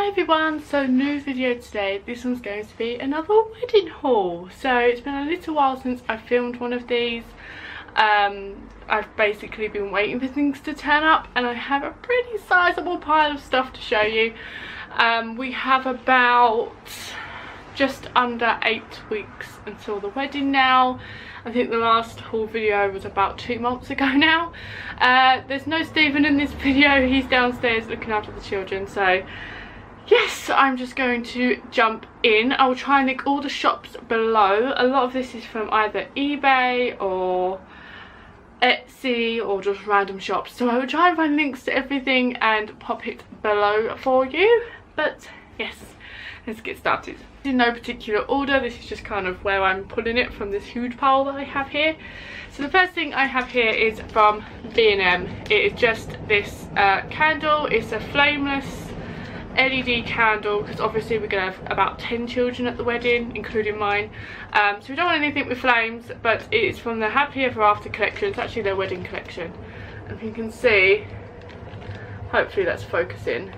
Hi everyone, so new video today. This one's going to be another wedding haul. So it's been a little while since I filmed one of these. I've basically been waiting for things to turn up and I have a pretty sizable pile of stuff to show you. We have about just under 8 weeks until the wedding now. I think the last haul video was about 2 months ago now. There's no Stephen in this video, he's downstairs looking after the children, so yes, I'm just going to jump in. I will try and link all the shops below. A lot of this is from either eBay or Etsy or just random shops, so I will try and find links to everything and pop it below for you. But yes, let's get started. In no particular order, this is just kind of where I'm pulling it from this huge pile that I have here. So the first thing I have here is from B&M. It is just this candle. It's a flameless LED candle because obviously we're going to have about 10 children at the wedding, including mine. So we don't want anything with flames, but it is from the Happily Ever After collection. It's actually their wedding collection. And you can see, hopefully that's focusing,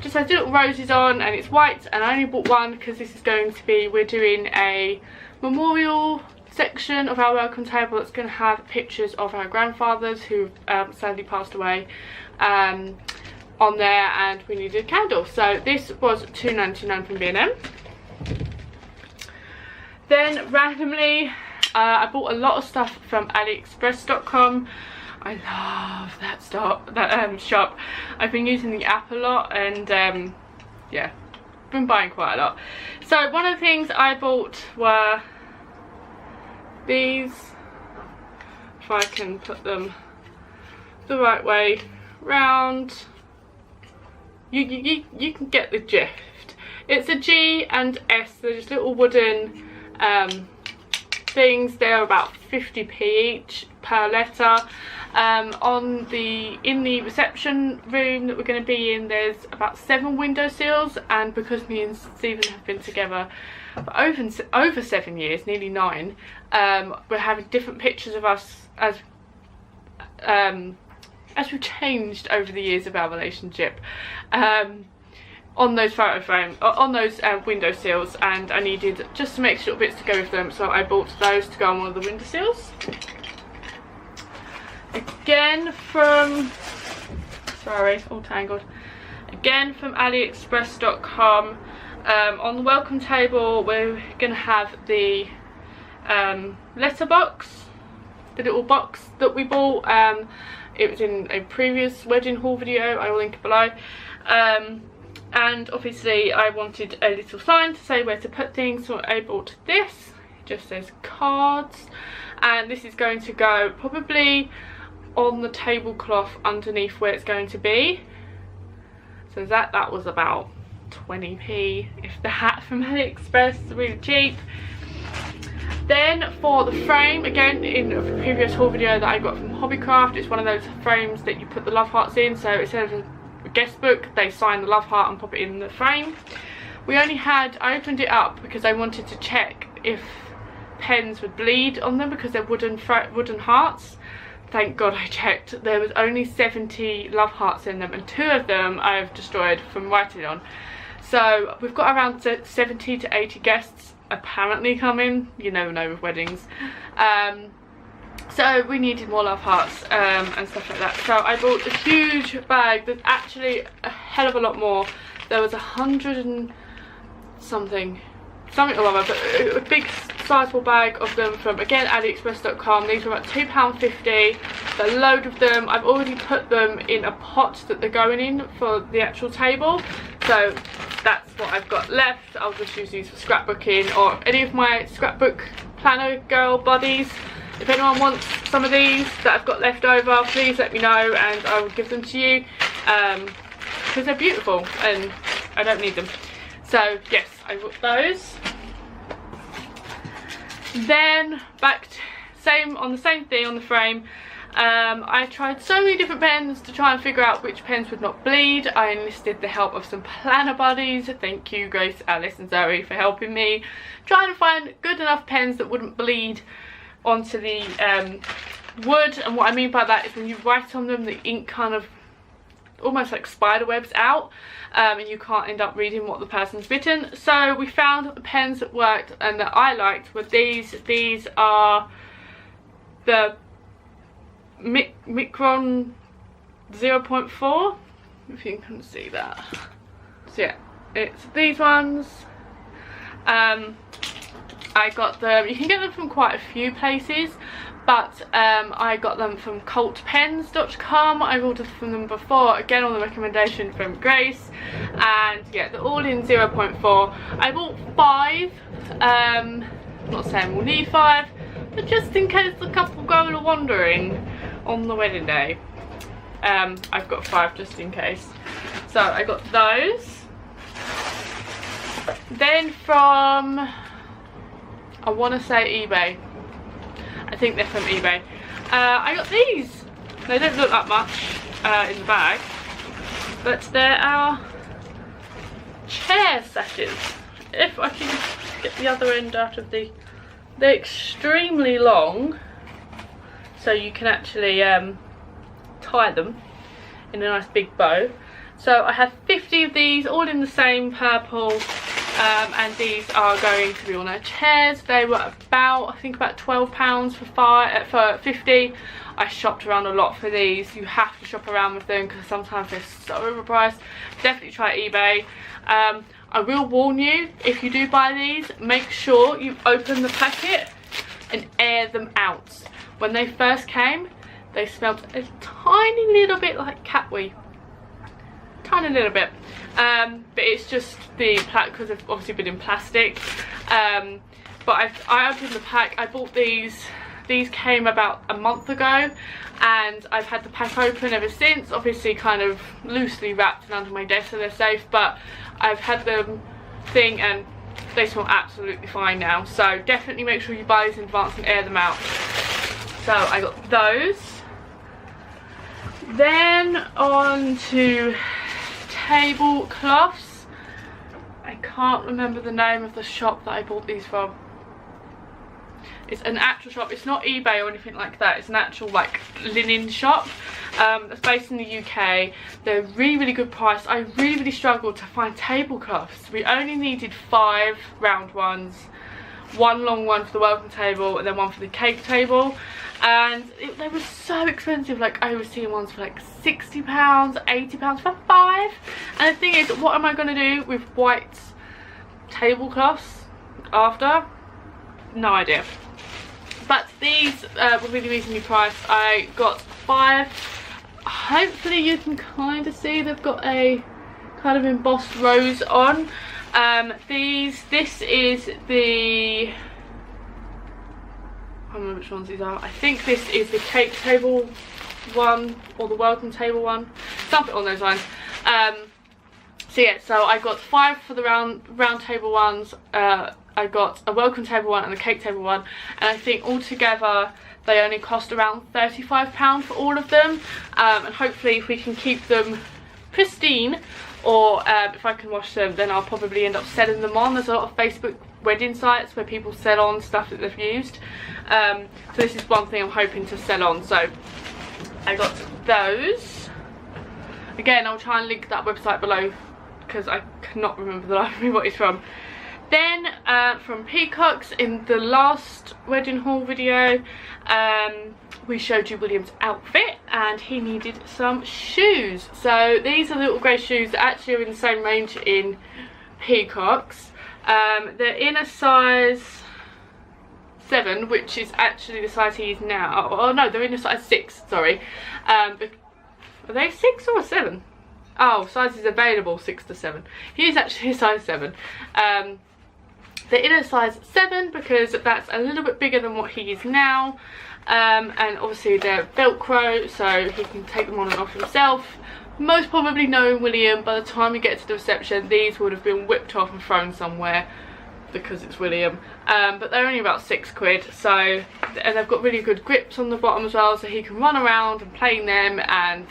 just has little roses on and it's white, and I only bought one because this is going to be, we're doing a memorial section of our welcome table that's going to have pictures of our grandfathers who sadly passed away on there, and we needed a candle, so this was £2.99 from B&M. Then randomly I bought a lot of stuff from AliExpress.com. I love that shop. I've been using the app a lot and yeah, been buying quite a lot. So one of the things I bought were these, if I can put them the right way round. You can get the gist. It's a G and S. They're just little wooden things. They're about 50p each per letter. In the reception room that we're going to be in, there's about 7 window sills, and because me and Stephen have been together for over 7 years, nearly 9, we're having different pictures of us as we've changed over the years of our relationship, on those photo frames, on those window sills, and I needed just some extra little bits to go with them, so I bought those to go on one of the window sills. Again from, sorry, all tangled. Again from AliExpress.com. On the welcome table we're gonna have the letter box, the little box that we bought. It was in a previous wedding haul video, I will link it below. And obviously I wanted a little sign to say where to put things, so I bought this. It just says cards, and this is going to go probably on the tablecloth underneath where it's going to be. So that was about 20p, if that, from AliExpress, really cheap. Then for the frame, again in a previous haul video that I got from Hobbycraft, it's one of those frames that you put the love hearts in, so instead of a guest book they sign the love heart and pop it in the frame. I opened it up because I wanted to check if pens would bleed on them because they're wooden hearts. Thank God I checked. There was only 70 love hearts in them, and 2 of them I've destroyed from writing on. So we've got around 70 to 80 guests apparently coming. You never know with weddings. So we needed more love hearts and stuff like that. So I bought a huge bag. There's actually a hell of a lot more. There was 100 and something or other, but a big sizable bag of them from, again, AliExpress.com. These were about £2.50. A load of them. I've already put them in a pot that they're going in for the actual table, so that's what I've got left. I'll just use these for scrapbooking, or any of my scrapbook planner girl buddies. If anyone wants some of these that I've got left over, please let me know and I will give them to you, because they're beautiful and I don't need them. So yes, I bought those. Then back to, on the same thing on the frame. I tried so many different pens to try and figure out which pens would not bleed. I enlisted the help of some planner buddies. Thank you Grace, Alice and Zoe for helping me trying to find good enough pens that wouldn't bleed onto the wood. And what I mean by that is when you write on them, the ink kind of almost like spider webs out, and you can't end up reading what the person's written. So we found the pens that worked and that I liked were these. These are the Micron 0.4, if you can see that. So yeah, it's these ones. I got them, you can get them from quite a few places, but I got them from cultpens.com. I've ordered from them before, again on the recommendation from Grace, and yeah, they're all in 0.4. I bought 5, I'm not saying we'll need 5, but just in case the couple go wandering on the wedding day, I've got 5 just in case. So I got those. Then from, I want to say eBay. I think they're from eBay. I got these. They don't look that much in the bag, but they're our chair sashes. If I can get the other end out of the, they're extremely long, so you can actually tie them in a nice big bow. So I have 50 of these, all in the same purple, and these are going to be on our chairs. They were about, I think about £12 for 50. I shopped around a lot for these. You have to shop around with them because sometimes they're so overpriced. Definitely try eBay. I will warn you, if you do buy these, make sure you open the packet and air them out. When they first came, they smelled a tiny little bit like cat wee. Tiny little bit. But it's just the because they've obviously been in plastic. But I opened the pack. I bought these. These came about a month ago, and I've had the pack open ever since. Obviously kind of loosely wrapped and under my desk so they're safe, but I've had them thing and they smell absolutely fine now. So definitely make sure you buy these in advance and air them out. So I got those. Then on to tablecloths. I can't remember the name of the shop that I bought these from. It's an actual shop. It's not eBay or anything like that. It's an actual like linen shop that's based in the UK. They're really good price. I really struggled to find tablecloths. We only needed 5 round ones, 1 long one for the welcome table and then 1 for the cake table, and they were so expensive. Like I was seeing ones for like £60, £80 for 5. And the thing is, what am I going to do with white tablecloths after? No idea. But these were really reasonably priced. I got 5. Hopefully you can kind of see they've got a kind of embossed rose on. This is the, I don't remember which ones these are. I think this is the cake table one or the welcome table one, something on those lines. So yeah, so I got 5 for the round table ones. I got a welcome table one and a cake table one, and I think altogether they only cost around £35 for all of them. And hopefully if we can keep them pristine, or if I can wash them, then I'll probably end up selling them on. There's a lot of Facebook wedding sites where people sell on stuff that they've used. So this is one thing I'm hoping to sell on. So I got those. Again, I'll try and link that website below because I cannot remember the life of me what it's from. Then from Peacocks, in the last wedding haul video, we showed you William's outfit and he needed some shoes. So these are little grey shoes that actually are in the same range in Peacocks. They're in a size 7, which is actually the size he is now. Oh no, they're in a size 6, sorry. Are they 6 or 7? Oh, sizes available 6 to 7. He is actually a size 7. They're in a size 7 because that's a little bit bigger than what he is now, and obviously they're Velcro, so he can take them on and off himself. Most probably knowing William, by the time we get to the reception these would have been whipped off and thrown somewhere because it's William. But they're only about £6, so, and they've got really good grips on the bottom as well, so he can run around and play in them, and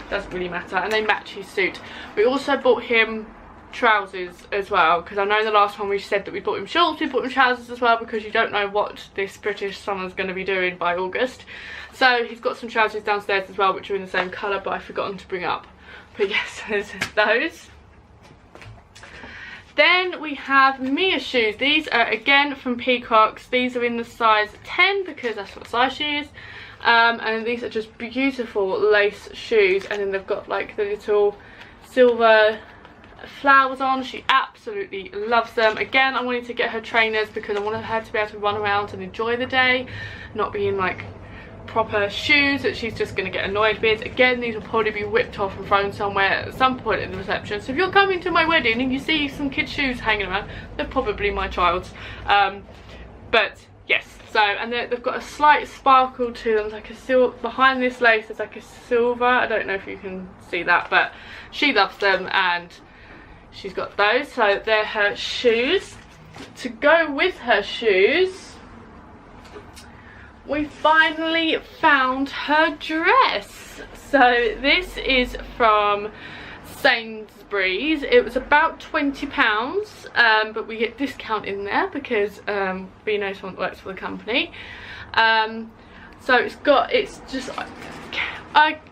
doesn't really matter, and they match his suit. We also bought him trousers as well, because I know the last time we said that we bought him shorts, we bought him trousers as well, because you don't know what this British summer's going to be doing by August. So he's got some trousers downstairs as well, which are in the same colour, but I've forgotten to bring up. But yes, there's those. Then we have Mia's shoes. These are again from Peacocks. These are in the size 10 because that's what size she is. And these are just beautiful lace shoes, and then they've got like the little silver flowers on. She absolutely loves them. Again, I wanted to get her trainers because I wanted her to be able to run around and enjoy the day, not be in like proper shoes that she's just going to get annoyed with. Again, these will probably be whipped off and thrown somewhere at some point in the reception, so if you're coming to my wedding and you see some kids' shoes hanging around, they're probably my child's. But yes, so, and they've got a slight sparkle to them, like a silver. Behind this lace there's like a silver, I don't know if you can see that, but she loves them and she's got those. So they're her shoes. To go with her shoes, we finally found her dress. So this is from Sainsbury's. It was about £20, but we get discount in there because we know someone that works for the company. So it's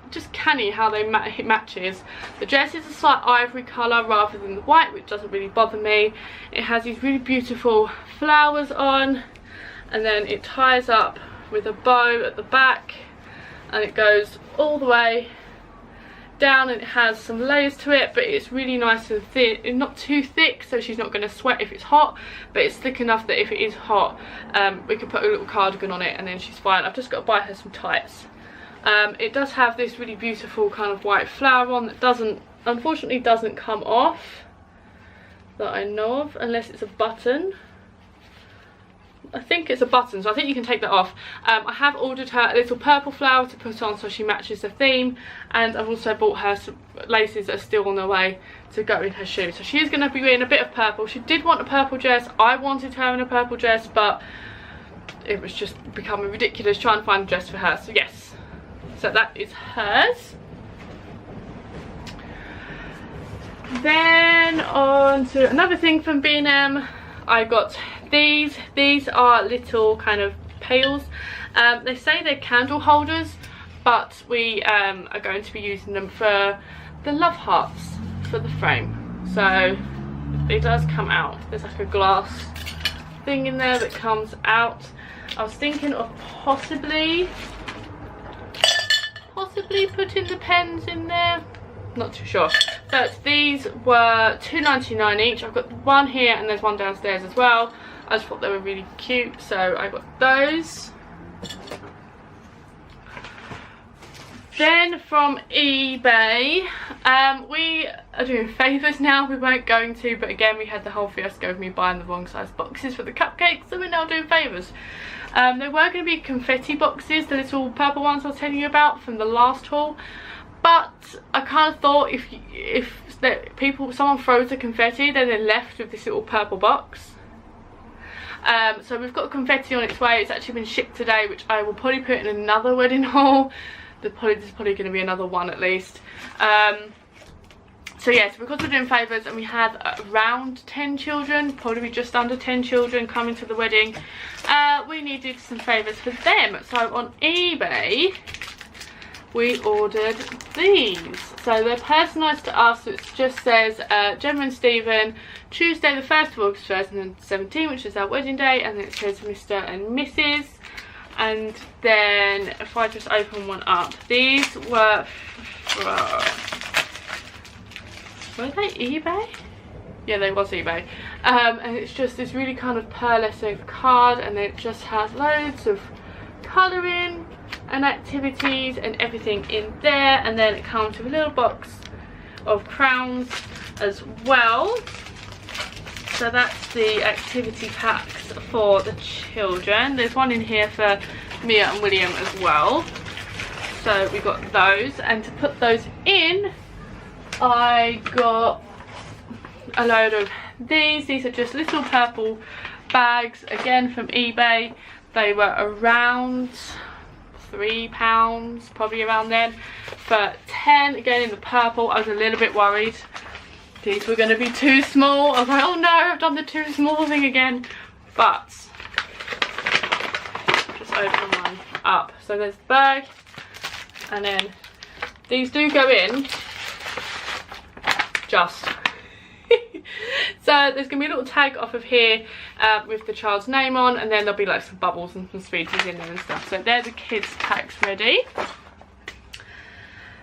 just canny how it matches. The dress is a slight ivory colour rather than the white, which doesn't really bother me. It has these really beautiful flowers on, and then it ties up with a bow at the back, and it goes all the way down, and it has some layers to it, but it's really nice and thin and not too thick, so she's not going to sweat if it's hot, but it's thick enough that if it is hot, we can put a little cardigan on it and then she's fine. I've just got to buy her some tights. It does have this really beautiful kind of white flower on that unfortunately doesn't come off, that I know of, unless it's a button. I think it's a button, so I think you can take that off. I have ordered her a little purple flower to put on so she matches the theme, and I've also bought her some laces that are still on their way to go in her shoes. So she is going to be wearing a bit of purple. She did want a purple dress. I wanted her in a purple dress, but it was just becoming ridiculous trying to find a dress for her. So yes, so that is hers. Then on to another thing from B&M. I got these are little kind of pails. They say they're candle holders, but we are going to be using them for the love hearts for the frame. So it does come out. There's like a glass thing in there that comes out. I was thinking of possibly putting the pens in there. Not too sure, but these were £2.99 each. I've got one here and there's one downstairs as well. I just thought they were really cute, so I got those. Then from eBay, we are doing favours now. We weren't going to, but again we had the whole fiasco of me buying the wrong size boxes for the cupcakes, so we're now doing favours. There were going to be confetti boxes, the little purple ones I was telling you about from the last haul. But I kind of thought if someone throws the confetti, then they're left with this little purple box. So we've got confetti on its way. It's actually been shipped today, which I will probably put in another wedding haul. There's probably going to be another one at least. So yes, because we're doing favours and we had around 10 children, probably just under 10 children coming to the wedding, we needed some favours for them. So on eBay, we ordered these. So they're personalised to us, so it just says Gemma and Stephen, Tuesday the 1st of August 2017, which is our wedding day, and then it says Mr. and Mrs. And then if I just open one up, these were they eBay? Yeah, they was eBay. And it's just this really kind of pearlescent card, and it just has loads of colouring and activities and everything in there, and then it comes with a little box of crowns as well. So that's the activity packs for the children. There's one in here for Mia and William as well, so we got those. And to put those in, I got a load of these are just little purple bags, again from eBay. They were around £3, probably around then, for 10, again in the purple. I was a little bit worried these were going to be too small. I was like, oh no, I've done the too small thing again. But just open one up. So there's the bag, and then these do go in just. So there's going to be a little tag off of here with the child's name on, and then there'll be like some bubbles and some sweeties in there and stuff. So there's the kids packs ready.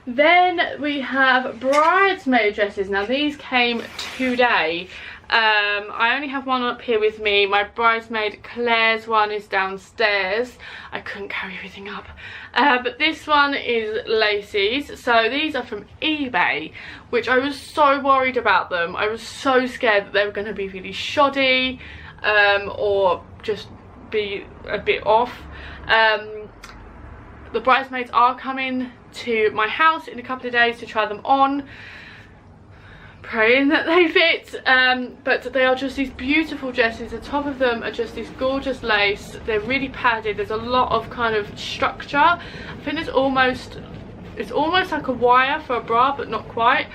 Then we have bridesmaid dresses. Now these came today. I only have one up here with me. My bridesmaid Claire's one is downstairs. I couldn't carry everything up. But this one is Lacey's. So these are from eBay, which I was so worried about them. I was so scared that they were going to be really shoddy or just be a bit off. The bridesmaids are coming to my house in a couple of days to try them on, praying that they fit, but they are just these beautiful dresses. The top of them are just this gorgeous lace. They're really padded. There's a lot of kind of structure. I think it's almost like a wire for a bra, but not quite,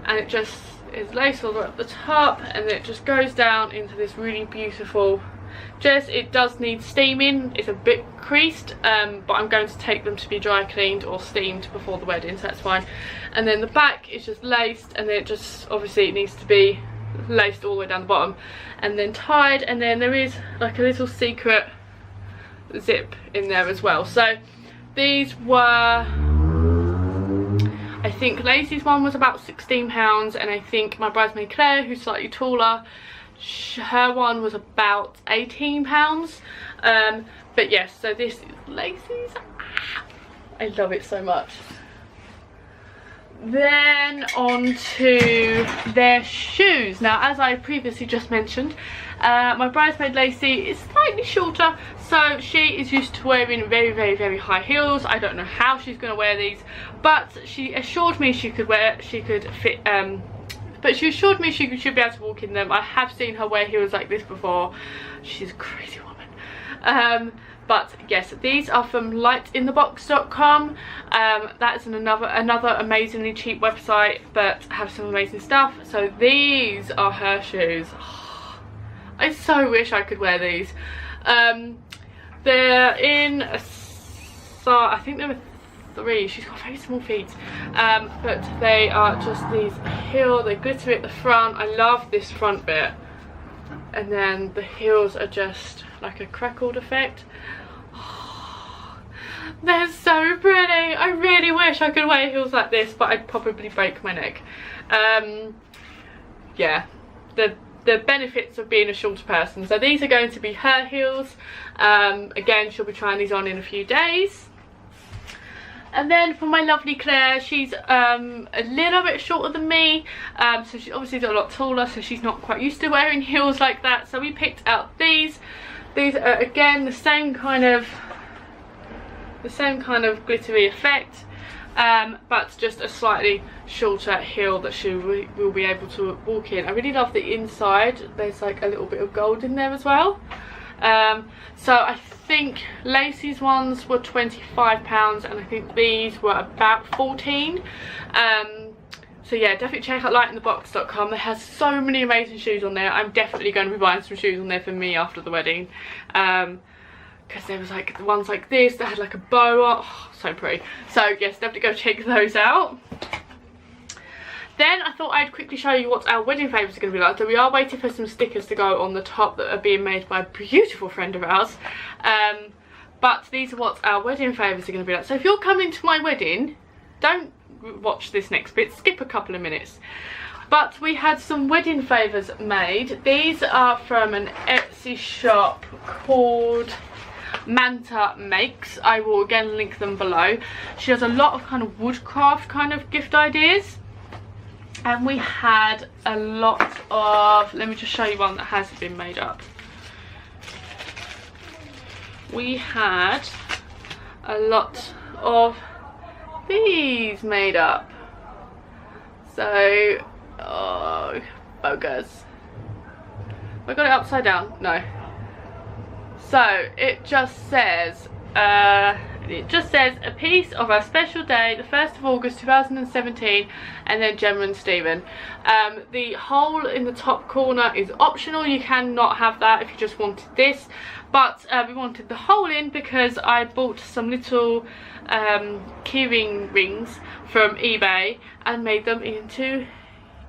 and it just is lace all the way up the top, and it just goes down into this really beautiful dress. It does need steaming. It's a bit creased, but I'm going to take them to be dry cleaned or steamed before the wedding, so that's fine. And then the back is just laced, and then it just obviously it needs to be laced all the way down the bottom and then tied, and then there is like a little secret zip in there as well. So these were, I think Lacey's one was about £16, and I think my bridesmaid Claire, who's slightly taller, her one was about £18. But yes, so this is Lacey's. I love it so much. Then on to their shoes. Now, as I previously just mentioned, my bridesmaid Lacey is slightly shorter, so she is used to wearing very, very, very high heels. I don't know how she's going to wear these, but she assured me she could fit. But she assured me she should be able to walk in them. I have seen her wear heels like this before. She's a crazy woman. But yes, these are from lightinthebox.com. That is another amazingly cheap website, but have some amazing stuff. So these are her shoes. I so wish I could wear these. They're in a size, I think they were 3. She's got very small feet, but they are just these heel. They glitter at the front. I love this front bit, and then the heels are just like a crackled effect. Oh, they're so pretty. I really wish I could wear heels like this, but I'd probably break my neck. Yeah, the benefits of being a shorter person. So these are going to be her heels. Again, she'll be trying these on in a few days. And then for my lovely Claire, she's a little bit shorter than me, so she's obviously a lot taller, so she's not quite used to wearing heels like that. So we picked out these. These are again the same kind of glittery effect, but just a slightly shorter heel that she will be able to walk in. I really love the inside. There's like a little bit of gold in there as well. So I think Lacey's ones were £25, and I think these were about 14. So yeah, definitely check out lightinthebox.com. They have so many amazing shoes on there. I'm definitely going to be buying some shoes on there for me after the wedding, because there was like the ones like this that had like a bow on. Oh, so pretty. So yes, definitely go check those out. Then I thought I'd quickly show you what our wedding favours are going to be like. So we are waiting for some stickers to go on the top that are being made by a beautiful friend of ours. But these are what our wedding favours are going to be like. So if you're coming to my wedding, don't watch this next bit, skip a couple of minutes. But we had some wedding favours made. These are from an Etsy shop called Manta Makes. I will again link them below. She has a lot of kind of woodcraft kind of gift ideas. And we had a lot of, let me just show you one that hasn't been made up. We had a lot of these made up. So, oh, focus. Have I got it upside down? No. So, it just says, And it just says a piece of our special day, the 1st of August 2017, and then Gemma and Stephen. The hole in the top corner is optional. You can not have that if you just wanted this, but we wanted the hole in because I bought some little keyring rings from eBay and made them into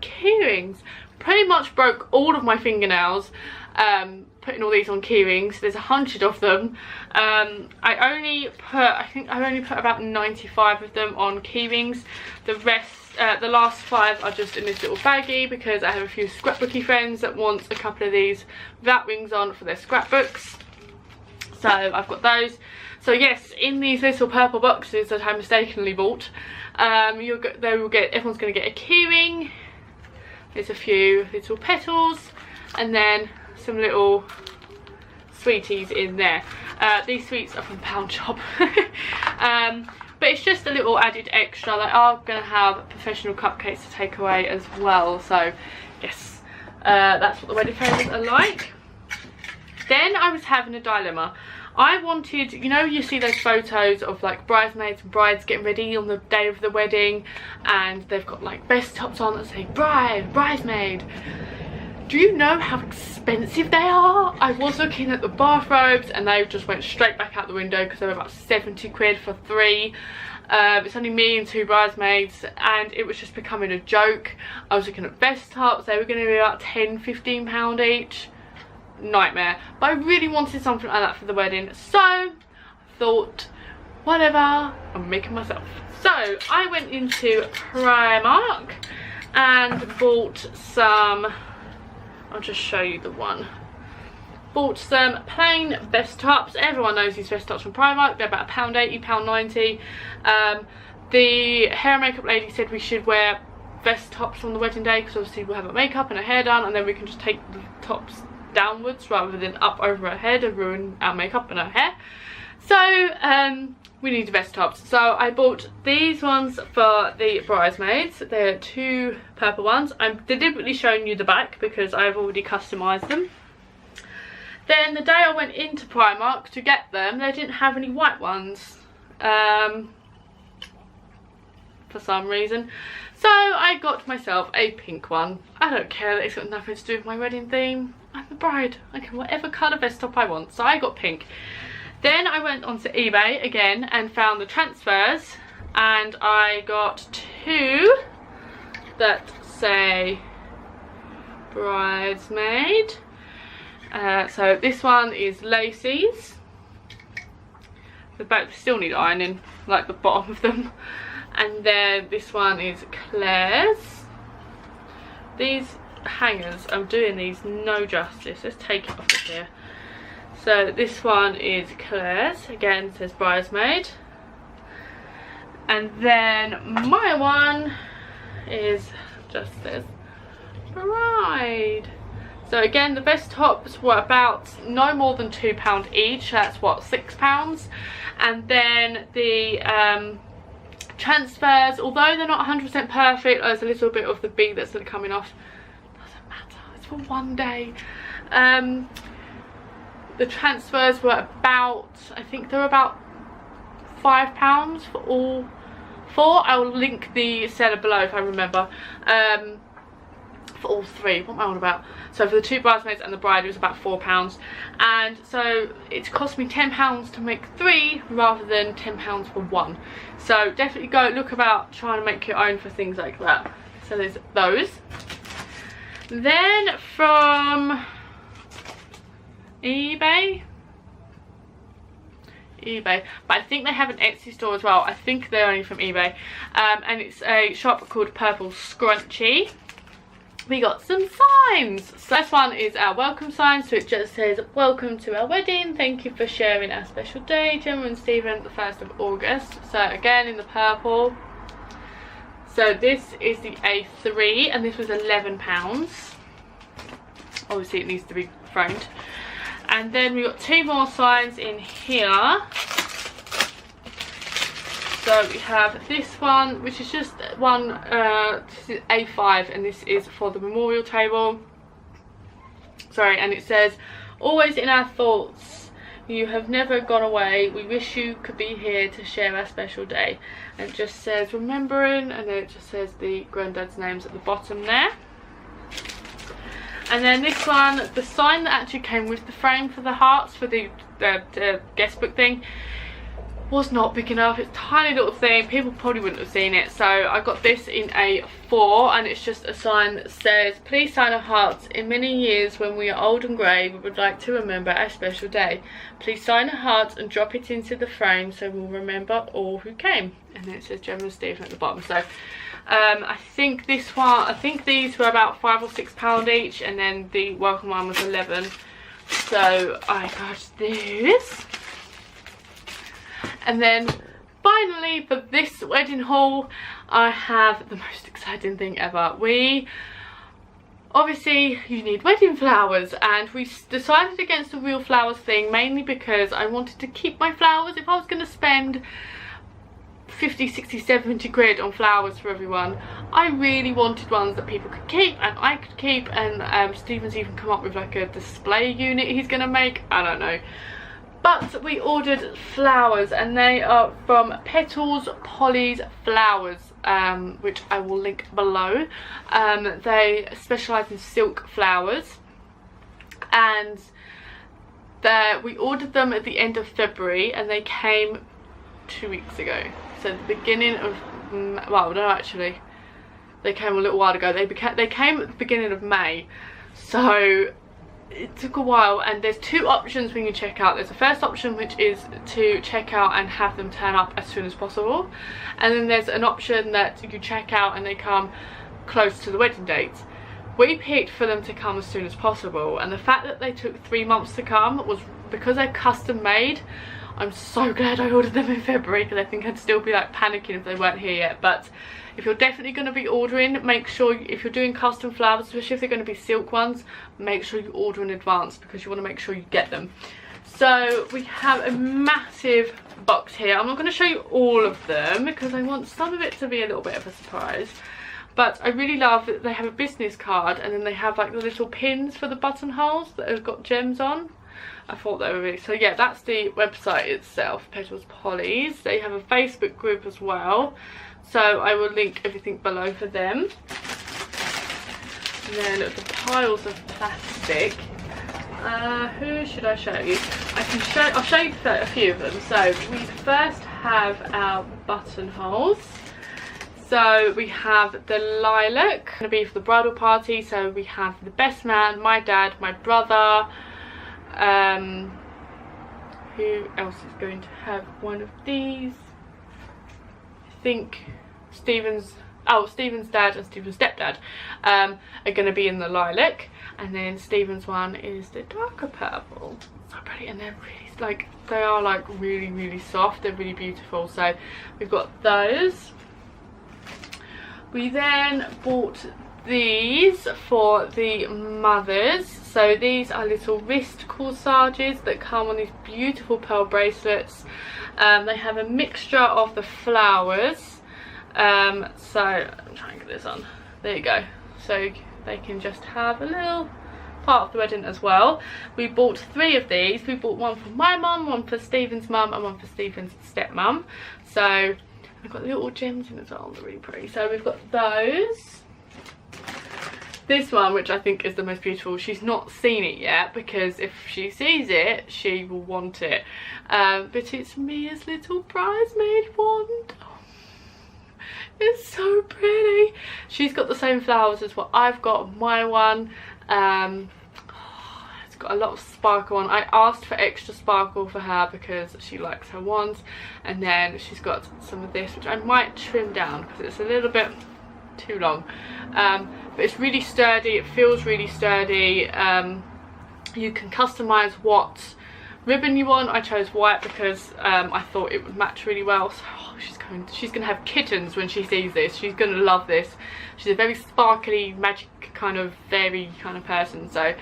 key rings. Pretty much broke all of my fingernails putting all these on key rings. There's 100 of them. I think I only put about 95 of them on key rings. The rest, the last 5 are just in this little baggie because I have a few scrapbooky friends that want a couple of these without rings on for their scrapbooks. So I've got those. So yes, in these little purple boxes that I mistakenly bought, everyone's going to get a key ring. There's a few little petals and then some little sweeties in there. These sweets are from Pound Shop. But it's just a little added extra. They are going to have professional cupcakes to take away as well. So yes, that's what the wedding favours are like. Then I was having a dilemma. I wanted, you know, you see those photos of like bridesmaids and brides getting ready on the day of the wedding, and they've got like vest tops on that say bride, bridesmaid. Do you know how expensive they are? I was looking at the bathrobes and they just went straight back out the window because they were about 70 quid for 3. It's only me and 2 bridesmaids and it was just becoming a joke. I was looking at vest tops, they were going to be about £10–15 each. Nightmare. But I really wanted something like that for the wedding, so I thought, whatever, I'm making myself. So I went into Primark and bought some, I'll just show you the one. Bought some plain vest tops. Everyone knows these vest tops from Primark. They're about £1.80, £1.90. The hair and makeup lady said we should wear vest tops on the wedding day because obviously we'll have our makeup and our hair done, and then we can just take the tops downwards rather than up over our head and ruin our makeup and our hair. So we need vest tops. So I bought these ones for the bridesmaids. They're 2 purple ones. I'm deliberately showing you the back because I've already customized them. Then the day I went into Primark to get them, they didn't have any white ones for some reason. So I got myself a pink one. I don't care that it's got nothing to do with my wedding theme. I'm the bride. I can wear whatever colour vest top I want. So I got pink. Then I went onto eBay again and found the transfers, and I got 2 that say bridesmaid. So this one is Lacey's. The back still need ironing, like the bottom of them. And then this one is Claire's. These hangers, I'm doing these no justice. Let's take it off of here. So this one is Claire's. Again, it says bridesmaid. And then my one is just this bride. So again, the vest tops were about no more than £2 each. That's what, £6. And then the transfers, although they're not 100% perfect, there's a little bit of the bead that's coming off. Doesn't matter, it's for one day. The transfers were about, I think they were about £5 for all 4. I will link the seller below if I remember. For all 3, what am I on about? So for the 2 bridesmaids and the bride, it was about £4. And so it cost me £10 to make 3 rather than £10 for 1. So definitely go look about trying to make your own for things like that. So there's those. Then from eBay, but I think they have an Etsy store as well. I think they're only from eBay. And it's a shop called Purple Scrunchie. We got some signs. So this one is our welcome sign. So it just says, welcome to our wedding. Thank you for sharing our special day, Gemma and Stephen, the 1st of August. So again, in the purple. So this is the A3 and this was £11. Obviously it needs to be framed. And then we got 2 more signs in here. So we have this one, which is just one, this is A5, and this is for the memorial table. Sorry, and it says, always in our thoughts, You have never gone away. We wish you could be here to share our special day. And it just says remembering, and then it just says the granddad's names at the bottom there. And then this one, the sign that actually came with the frame for the hearts for the guest book thing was not big enough. It's a tiny little thing, people probably wouldn't have seen it, so I got this in a 4, and it's just a sign that says, please sign our hearts. In many years when we are old and grey, we would like to remember our special day. Please sign our hearts and drop it into the frame so we'll remember all who came. And then it says Gemma and Stephen at the bottom. So I think this one, I think these were about £5 or £6 each, and then the welcome one was 11. So I got this. And then finally for this wedding haul, I have the most exciting thing ever. Obviously you need wedding flowers, and we decided against the real flowers thing mainly because I wanted to keep my flowers. If I was going to spend 50, 60, 70 quid on flowers for everyone, I really wanted ones that people could keep and I could keep, and Stephen's even come up with like a display unit he's going to make, I don't know. But we ordered flowers, and they are from Petals Polly's Flowers, which I will link below. They specialise in silk flowers, and we ordered them at the end of February, and they came 2 weeks ago. So the beginning of, well no actually, they came a little while ago. They came at the beginning of May, so it took a while. And there's 2 options when you check out. There's the first option, which is to check out and have them turn up as soon as possible, and then there's an option that you check out and they come close to the wedding date. We picked for them to come as soon as possible, and the fact that they took 3 months to come was because they're custom made. I'm so glad I ordered them in February, because I think I'd still be like panicking if they weren't here yet. But if you're definitely going to be ordering, make sure, if you're doing custom flowers, especially if they're going to be silk ones, make sure you order in advance, because you want to make sure you get them. So we have a massive box here. I'm not going to show you all of them because I want some of it to be a little bit of a surprise. But I really love that they have a business card, and then they have like the little pins for the buttonholes that have got gems on. I thought they were really, so yeah, that's the website itself, Petals Polly's. They have a Facebook group as well, so I will link everything below for them. And then the piles of plastic. Who should I show you? I'll show you a few of them. So we first have our buttonholes. So we have the lilac, going to be for the bridal party. So we have the best man, my dad, my brother. Who else is going to have one of these? I think Stephen's dad and Stephen's stepdad are going to be in the lilac, and then Stephen's one is the darker purple. So pretty, and they're really like, they are like really, really soft. They're really beautiful. So we've got those. We then bought these for the mothers. So these are little wrist corsages that come on these beautiful pearl bracelets. They have a mixture of the flowers. So I'm trying to get this on. There you go. So they can just have a little part of the wedding as well. We bought 3 of these. We bought one for my mum, one for Stephen's mum, and one for Stephen's stepmum. So we've got little gems in as well. They're really pretty. So we've got those. This one, which I think is the most beautiful, she's not seen it yet, because if she sees it, she will want it. But it's Mia's little bridesmaid wand. Oh, it's so pretty. She's got the same flowers as what I've got on my one. It's got a lot of sparkle on. I asked for extra sparkle for her because she likes her wands. And then she's got some of this, which I might trim down because it's a little bit too long. But it's really sturdy. It feels really sturdy. You can customize what ribbon you want. I chose white because I thought it would match really well. So she's gonna have kittens when she sees this. She's gonna love this. She's a very sparkly, magic kind of fairy kind of person. So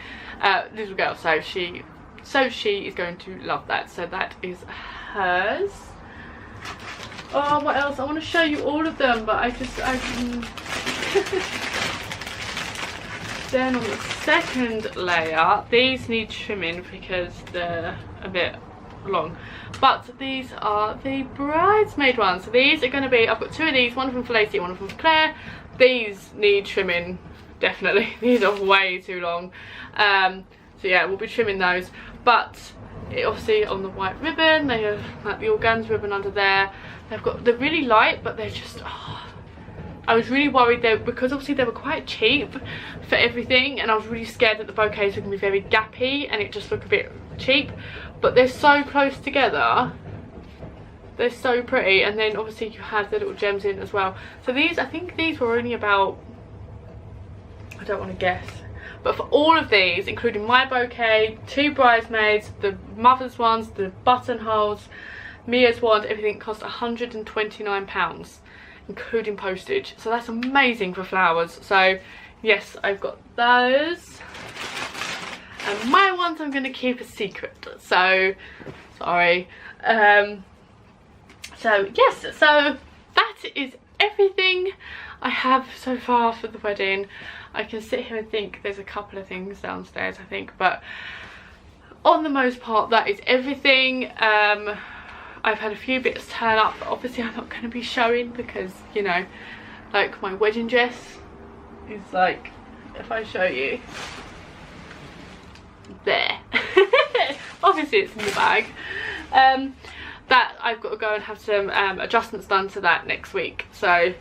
little girl. So she is going to love that. So that is hers. Oh, what else? I want to show you all of them, but I can. Then on the second layer, these need trimming because they're a bit long. But these are the bridesmaid ones. So these are going to be, I've got two of these, one of them for Lacey, one of them for Claire. These need trimming, definitely. These are way too long. So yeah, we'll be trimming those. But obviously on the white ribbon, they have like the organza ribbon under there. They're really light, but they're just, I was really worried there because obviously they were quite cheap for everything, and I was really scared that the bouquets were going to be very gappy and it just looked a bit cheap. But they're so close together, they're so pretty, and then obviously you have the little gems in as well. So these, I think these were only about, I don't want to guess, but for all of these, including my bouquet, two bridesmaids, the mother's ones, the buttonholes, Mia's wand, everything cost £129, including postage. So that's amazing for flowers. So yes, I've got those. And my ones I'm going to keep a secret, so sorry. So yes, so that is everything I have so far for the wedding. I can sit here and think there's a couple of things downstairs, I think, but on the most part that is everything. I've had a few bits turn up that obviously I'm not going to be showing because, you know, like my wedding dress is like, if I show you, there. Obviously it's in the bag. That I've got to go and have some adjustments done to that next week, so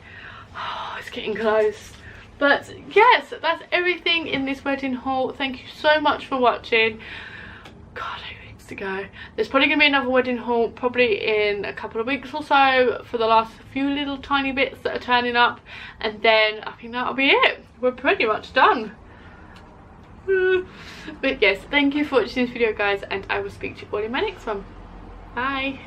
it's getting close. But yes, that's everything in this wedding haul. Thank you so much for watching. God, 8 weeks to go. There's probably gonna be another wedding haul probably in a couple of weeks or so for the last few little tiny bits that are turning up, and then I think that'll be it. We're pretty much done. But yes, thank you for watching this video, guys, and I will speak to you all in my next one. Bye.